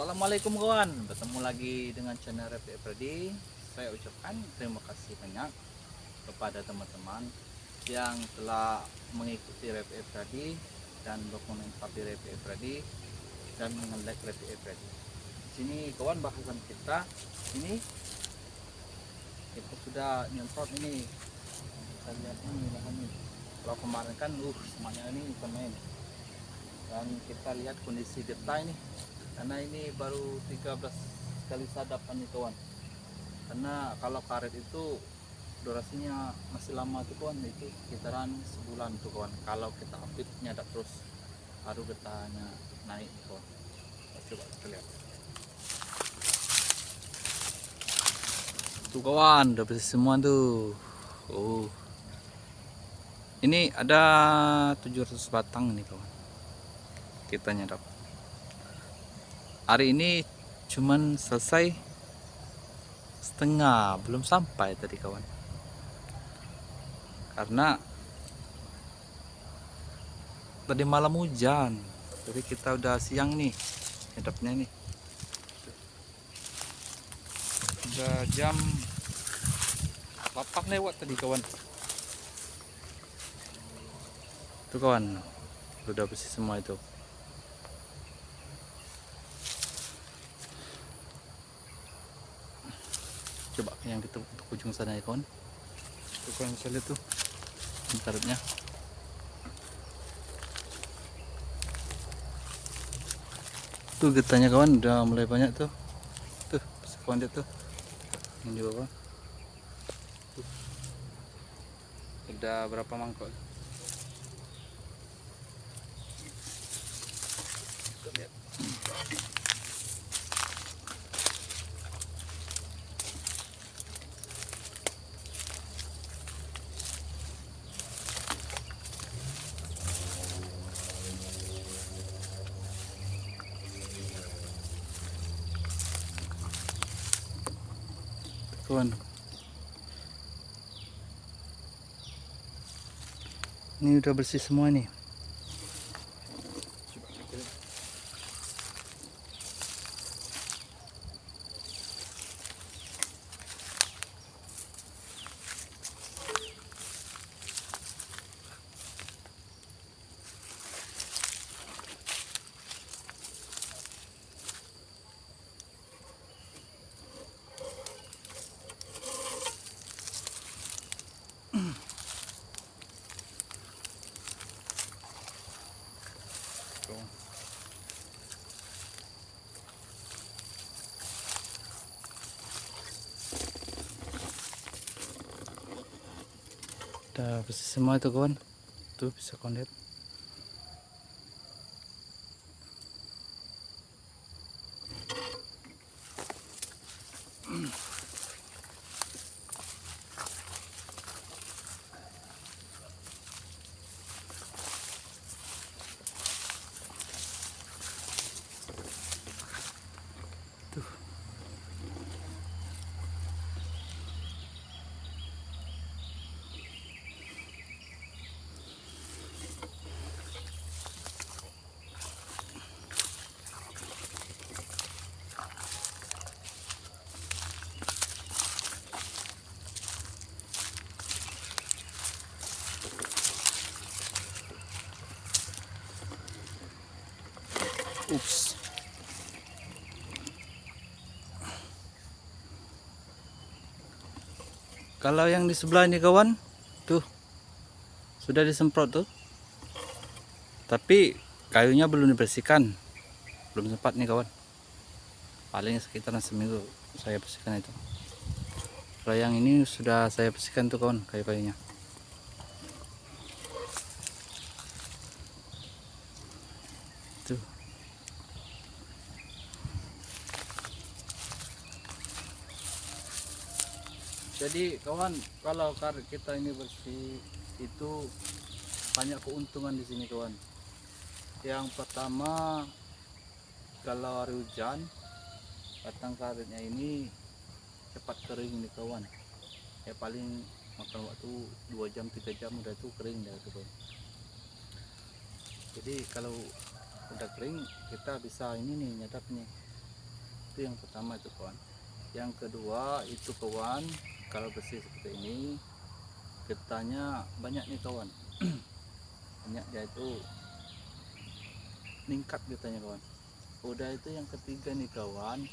Assalamualaikum kawan, bertemu lagi dengan channel Repi Efradi. Saya ucapkan terima kasih banyak kepada teman-teman yang telah mengikuti Repi Efradi dan berkomentar di Repi Efradi dan nge-like Repi Efradi. Di sini kawan, bahasan kita ini kita sudah nyemprot ini. Kita lihat ini lahan ini. Kalau kemarin kan semuanya ini bukan main. Dan kita lihat kondisi getah ini, karena ini baru 13 kali sadapan nih kawan. Karena kalau karet itu durasinya masih lama tuh kawan, itu sekitaran sebulan tuh kawan. Kalau kita update nyadap terus baru getahnya naik kawan. Coba kita lihat tuh kawan, udah bersih semua tuh. Ini ada 700 batang nih kawan, kita nyadap. Hari ini cuman selesai setengah, belum sampai tadi kawan, karena tadi malam hujan. Jadi kita udah siang nih nyadapnya nih, udah jam 8 lewat tadi kawan. Tuh kawan, udah bersih semua itu. Coba yang kita untuk ujung sana ya kawan. Tuh kawan, bisa lihat tuh karetnya. Tuh getahnya kawan udah mulai banyak tuh. Tuh bisa kawan lihat tuh, yang di bawah tuh, udah berapa mangkok. Kita lihat. Kawan, ini udah bersih semua nih. Coba kita lihat. Udah bersih semua itu kawan, tuh bisa kawan lihat. Tuh. Ups. Kalau yang di sebelah ini kawan, tuh sudah disemprot tuh, tapi kayunya belum dibersihkan, belum sempat nih kawan. Paling sekitaran seminggu saya bersihkan itu. Kalau yang ini sudah saya bersihkan tuh kawan, kayu-kayunya. Tuh. Jadi kawan, kalau karet kita ini bersih itu banyak keuntungan di sini kawan. Yang pertama, kalau hari hujan batang karetnya ini cepat kering nih kawan. Ya paling makan waktu 2 jam 3 jam udah tuh kering dah tuh kawan. Jadi kalau udah kering kita bisa ini nih nyadap nih. itu yang pertama itu kawan. Yang kedua itu kawan, kalau bersih seperti ini getahnya banyak nih kawan. Banyak, dia itu meningkat getahnya kawan. Udah itu yang ketiga nih kawan.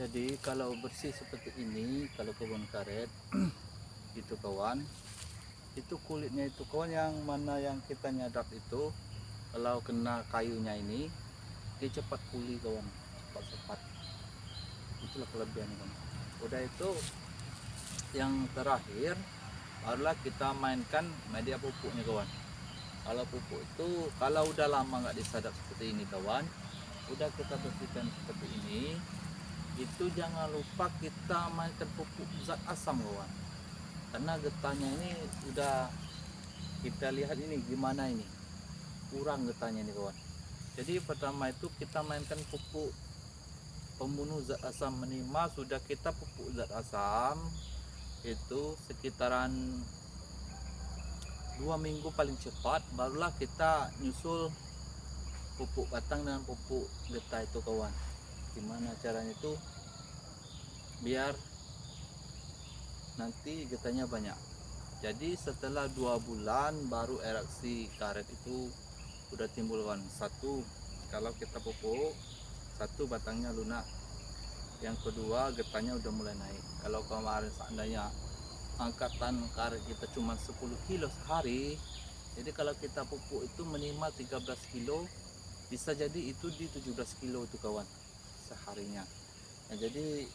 Jadi kalau bersih seperti ini, kalau kebun karet itu kawan, itu kulitnya itu kawan, yang mana yang kita nyadap itu kalau kena kayunya ini dia cepat pulih kawan, cepat. Itulah kelebihannya kawan. Udah itu yang terakhir barulah kita mainkan media pupuknya kawan. Kalau pupuk itu kalau udah lama nggak disadap seperti ini kawan, udah kita bersihkan seperti ini, itu jangan lupa kita mainkan pupuk zat asam kawan. Karena getahnya ini udah kita lihat ini gimana ini, kurang getahnya ini kawan. Jadi pertama itu kita mainkan pupuk pembunuh zat asam minimal. Sudah kita pupuk zat asam itu sekitaran 2 minggu paling cepat, barulah kita nyusul pupuk batang dan pupuk getah itu kawan. Gimana caranya itu biar nanti getahnya banyak. Jadi setelah 2 bulan baru eraksi karet itu udah timbul kawan. Satu, kalau kita pupuk, satu batangnya lunak, yang kedua getahnya udah mulai naik. Kalau kemarin seandainya angkatan karet kita cuma 10 kilo sehari, jadi kalau kita pupuk itu minimal 13 kilo, bisa jadi itu di 17 kilo itu kawan seharinya. Nah, jadi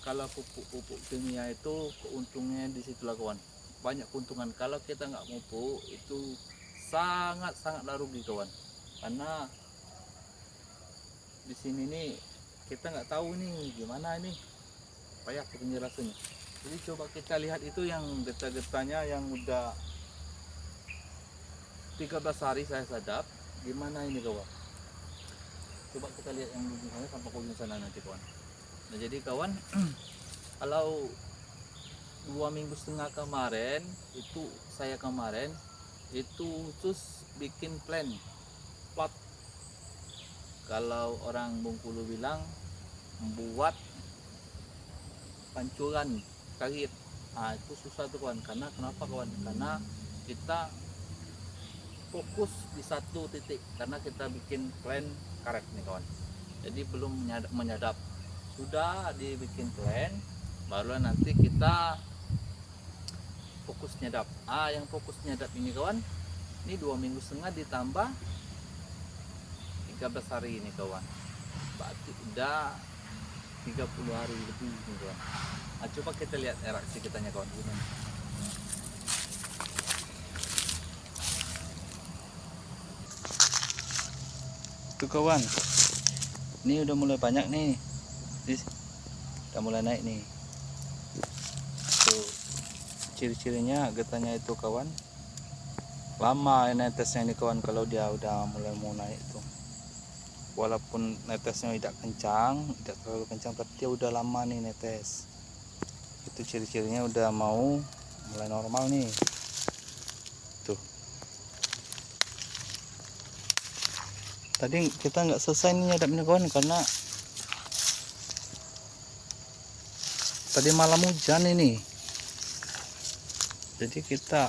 kalau pupuk kimia itu keuntungnya di situlah kawan, banyak keuntungan. Kalau kita nggak pupuk itu sangatlah rugi kawan, karena di sini nih kita nggak tahu nih gimana ini payah penjelasannya. Jadi coba kita lihat itu yang getah-getahnya yang udah 13 hari saya sadap, gimana ini kawan. Coba kita lihat yang ujung sana sampai ke ujung sana nanti kawan. Nah jadi kawan, kalau 2,5 minggu kemarin itu saya itu terus bikin plot, kalau orang Bengkulu bilang membuat pancuran karet. Nah itu susah tuh kawan. Karena kenapa kawan? Karena kita fokus di satu titik, karena kita bikin plan karet nih kawan. Jadi belum menyadap. Sudah dibikin plan, barulah nanti kita fokus nyadap. Yang fokus nyadap ini kawan, ini 2,5 minggu ditambah 13 hari ini kawan, berarti udah 30 hari lebih nih kawan. Coba kita lihat reaksi kitanya kawan gimana. Tuh kawan, ini udah mulai banyak nih, udah mulai naik nih. Tuh ciri-cirinya getahnya itu kawan, lama netesnya ini kawan. Kalau dia udah mulai mau naik tuh, walaupun netesnya tidak terlalu kencang, tapi dia udah lama nih netes. Itu ciri-cirinya udah mau mulai normal nih. Tuh, tadi kita nggak selesai nih nyadapnya kawan, karena tadi malam hujan ini. Jadi kita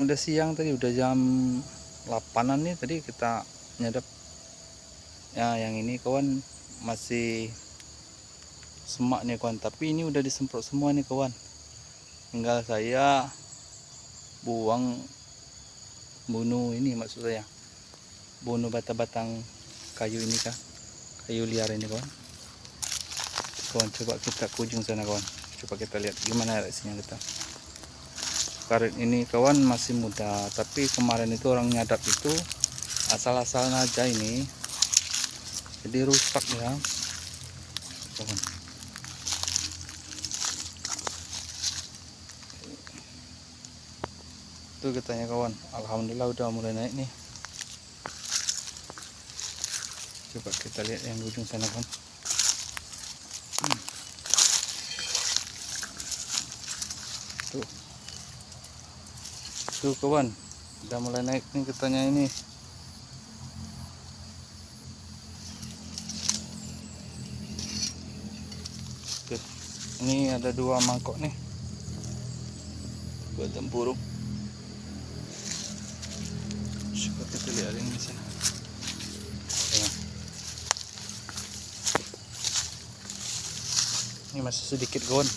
udah siang tadi, udah jam 8-an nih tadi kita nyadap. Ya yang ini kawan masih semak nih kawan, tapi ini udah disemprot semua nih kawan. Tinggal saya buang bunuh ini, maksud saya bunuh batang-batang kayu ini kah, kayu liar ini kawan. Coba kita ke ujung sana kawan, coba kita lihat gimana reaksinya kita. Karet ini kawan masih muda, tapi kemarin itu orang nyadap itu asal-asalan aja ini, jadi rusak ya kawan. Itu getahnya kawan, alhamdulillah udah mulai naik nih. Coba kita lihat yang ujung sana kawan. Tuh kawan, udah mulai naik nih getahnya ini. Ini ada 2 mangkok nih buat tempurung. Coba kita lihat yang di sana. Ya. Ini masih sedikit kawan.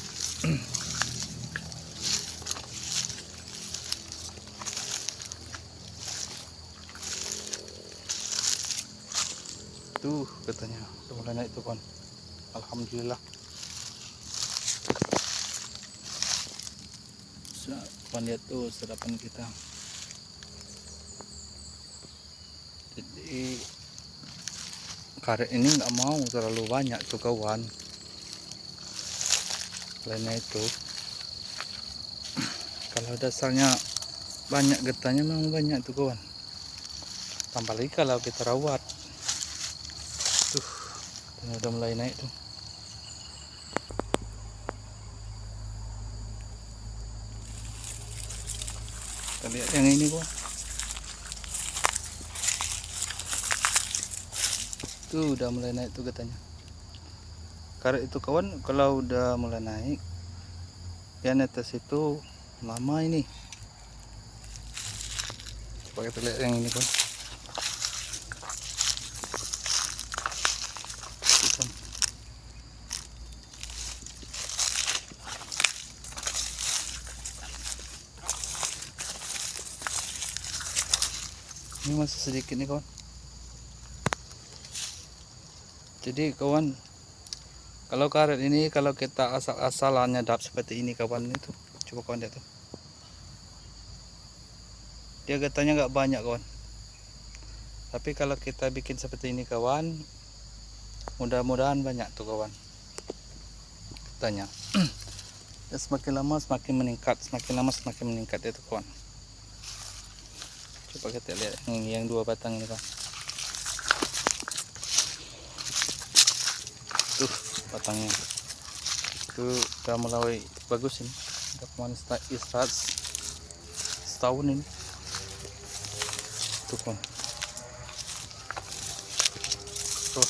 Tuh katanya udah mulai naik tuh kawan. Alhamdulillah. Kawan lihat tuh serapan kita. Jadi karet ini nggak mau terlalu banyak tuh kawan. Lainnya itu kalau dasarnya banyak getahnya memang banyak tuh kawan. Tambah lagi kalau kita rawat. Tuh udah mulai naik tuh. Kita lihat yang ini kawan. Tuh udah mulai naik tuh katanya. Karet itu kawan kalau udah mulai naik dia netes itu lama ini. Coba kita lihat yang ini kawan. Ini masih sedikit nih kawan. Jadi kawan, kalau karet ini kalau kita asal-asalan nyadap seperti ini kawan, itu coba kawan lihat tuh. Dia getahnya nggak banyak kawan. Tapi kalau kita bikin seperti ini kawan, mudah-mudahan banyak tuh kawan getahnya. Ya, semakin lama semakin meningkat, semakin lama semakin meningkat itu kawan. Coba kita lihat yang 2 batang ini kawan. Tuh batangnya itu udah mulai bagus ini. Udah kemarin istirahat setahun ini tuh kawan. Tuh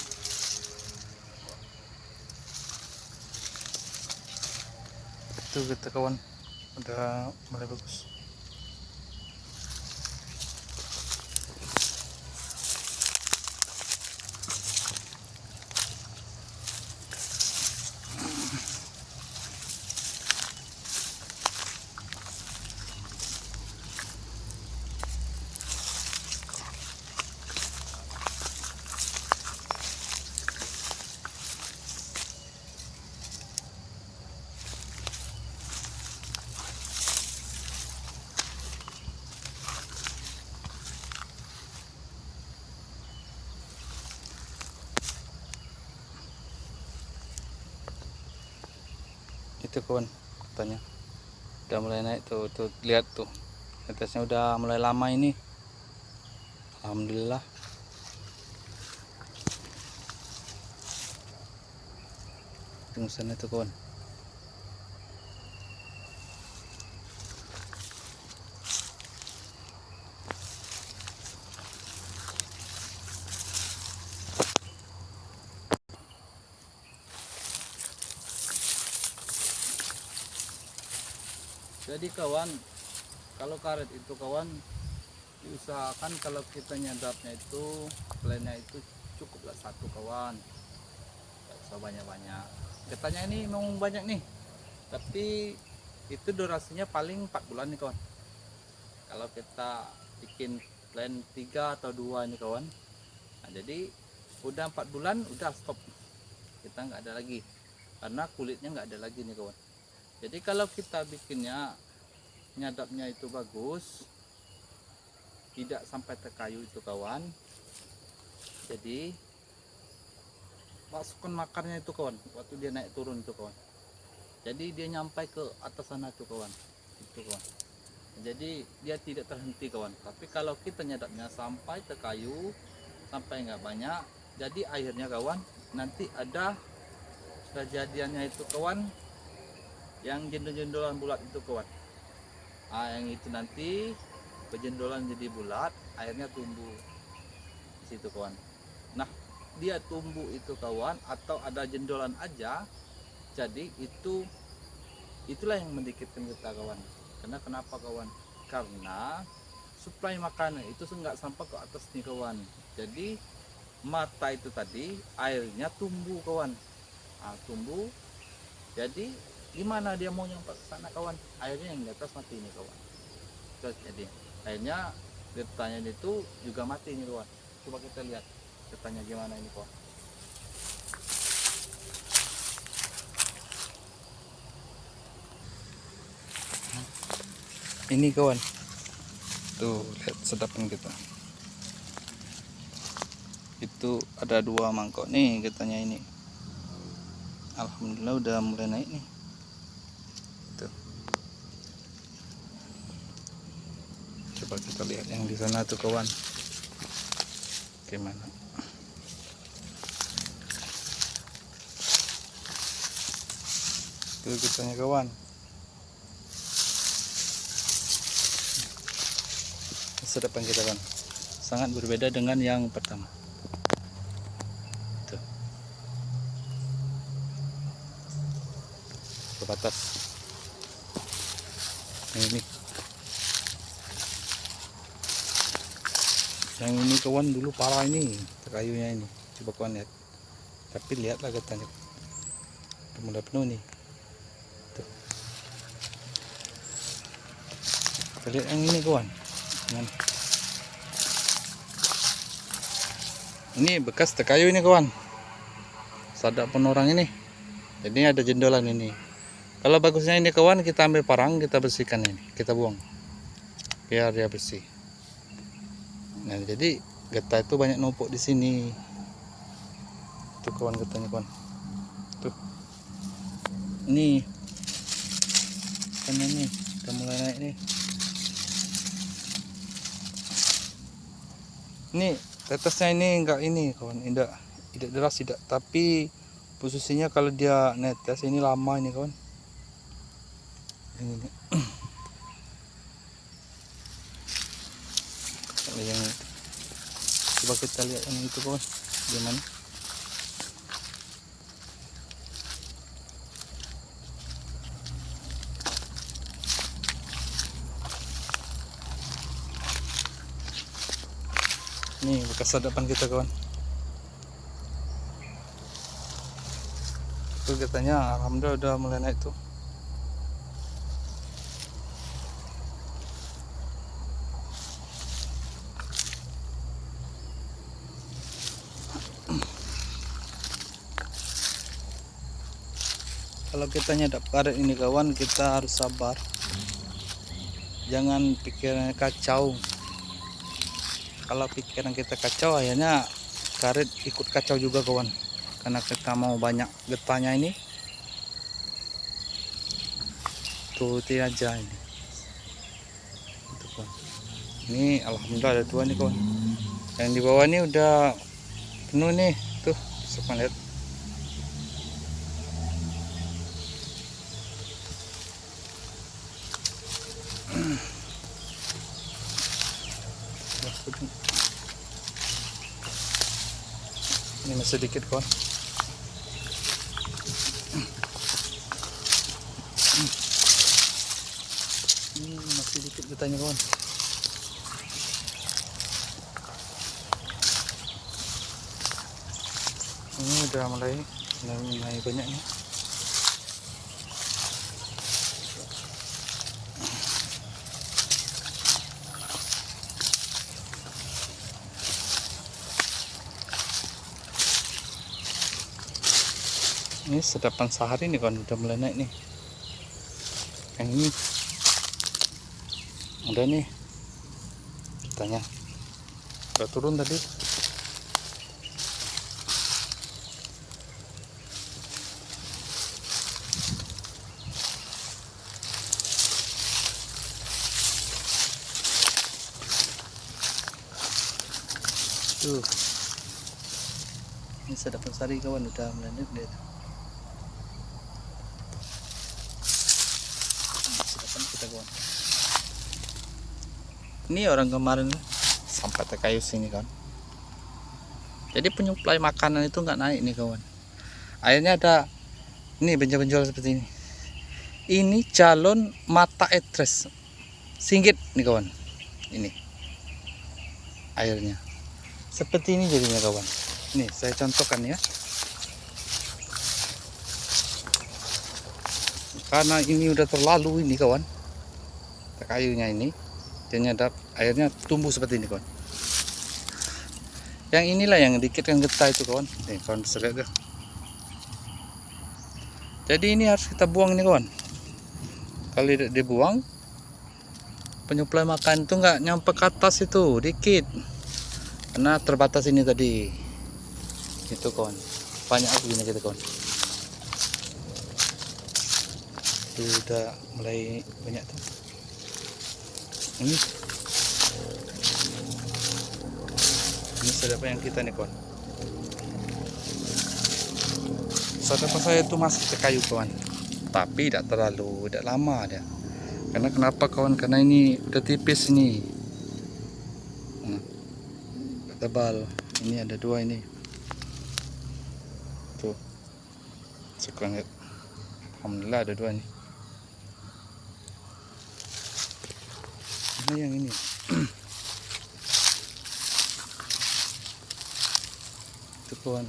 itu kita kawan udah mulai bagus. Itu kawan katanya udah mulai naik tuh, lihat tuh atasnya udah mulai lama ini. Alhamdulillah. Tunggu sana tuh kawan. Jadi kawan, kalau karet itu kawan diusahakan kalau kita nyadapnya itu plannya itu cukuplah 1 kawan, nggak usah banyak-banyak. Getahnya ini memang banyak nih, tapi itu durasinya paling 4 bulan nih kawan. Kalau kita bikin plan 3 atau 2 ini kawan, nah jadi udah 4 bulan udah stop, kita nggak ada lagi karena kulitnya nggak ada lagi nih kawan. Jadi kalau kita bikinnya nyadapnya itu bagus, tidak sampai terkayu itu kawan, jadi masukkan makarnya itu kawan waktu dia naik turun itu kawan, jadi dia nyampai ke atas sana tuh kawan, itu kawan. Jadi dia tidak terhenti kawan. Tapi kalau kita nyadapnya sampai terkayu, sampai nggak banyak, jadi akhirnya kawan nanti ada kejadiannya itu kawan, yang jendol-jendolan bulat itu kawan. Yang itu nanti pejendolan jadi bulat, airnya tumbuh di situ kawan. Nah dia tumbuh itu kawan atau ada jendolan aja, Jadi itulah yang mendikitkan kita kawan. Karena kenapa kawan? Karena suplai makanan itu nggak sampai ke atas nih kawan. Jadi mata itu tadi airnya tumbuh kawan. Tumbuh. Jadi gimana dia mau nyampe ke sana kawan? Airnya yang di atas mati nih kawan. Jadi akhirnya getahnya itu juga mati nih kawan. Coba kita lihat getahnya gimana ini kawan. Ini kawan, tuh lihat sedapan kita. Itu ada 2 mangkok nih getahnya ini. Alhamdulillah udah mulai naik nih. Tuh. Coba kita lihat yang di sana tuh kawan. Gimana? Tuh getahnya kawan. Sedapan kita kan sangat berbeda dengan yang pertama. Tuh. Ke batas. Ini. Yang ini kawan dulu parah ini, kayunya ini. Coba kawan lihat. Tapi lihatlah getahnya. Udah penuh nih. Tuh. Kita lihat yang ini kawan. Ini bekas kayu ini kawan, sadak pun orang ini. Jadi ada jendolan ini. Kalau bagusnya ini kawan, kita ambil parang, kita bersihkan ini, kita buang biar dia bersih. Nah jadi getah itu banyak numpuk di sini. Tuh kawan getahnya kawan. Tuh. Ini kan ini udah mulai naik nih. Ini tetasnya ini enggak ini kawan, tidak deras tidak, tapi posisinya kalau dia netes ini lama ini kawan. Ini kalau yang coba kita lihat yang itu kawan, gimana? Nih bekas sadapan kita kawan. Itu getahnya alhamdulillah udah mulai naik tuh. Kalau kita nyadap karet ini kawan, kita harus sabar. Jangan pikirannya kacau. Kalau pikiran kita kacau, akhirnya karet ikut kacau juga kawan. Karena kita mau banyak getahnya ini. Turutin aja ini. Itu kawan. Ini alhamdulillah ada 2 nih kawan. Yang di bawah ini udah penuh nih. Tuh, bisa lihat. Ini masih sedikit kawan. Ini masih sedikit getahnya kawan. Ini udah mulai banyak nih. Ini sedapan sehari nih kawan, udah mulai naik nih. Yang ini udah nih getahnya udah turun tadi. Tuh, ini sedapan sehari kawan, udah mulai naik deh. Kita kawan. Ini orang kemarin sampai kayu sini kan. Jadi penyuplai makanan itu nggak naik nih kawan. Akhirnya ada Ini benjol-benjol seperti ini. Ini calon mata etres singgit nih kawan. Ini airnya seperti ini jadinya kawan. Nih saya contohkan ya. Karena ini udah terlalu ini kawan, kayunya ini, ternyata airnya tumbuh seperti ini kawan. Yang inilah yang dikit yang getah itu kawan. Nih kawan bisa lihat tuh. Jadi ini harus kita buang ini kawan. Kalau tidak dibuang, penyuplai makan itu nggak nyampe ke atas itu, dikit. Karena terbatas ini tadi. Itu kawan. Banyak begini gitu kawan. Itu udah mulai banyak tuh. Ini siapa yang kita nih kawan. Saudara saya itu masih ke kayu kawan, tapi tidak terlalu, tidak lama dia. Karena kenapa kawan? Karena ini udah tipis ini, tebal. Ini ada dua ini, tuh. Sekarang alhamdulillah ada dua nih. Ini yang ini. Itu kawan.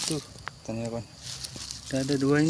Tuh, tanya kawan. Ada dua ini.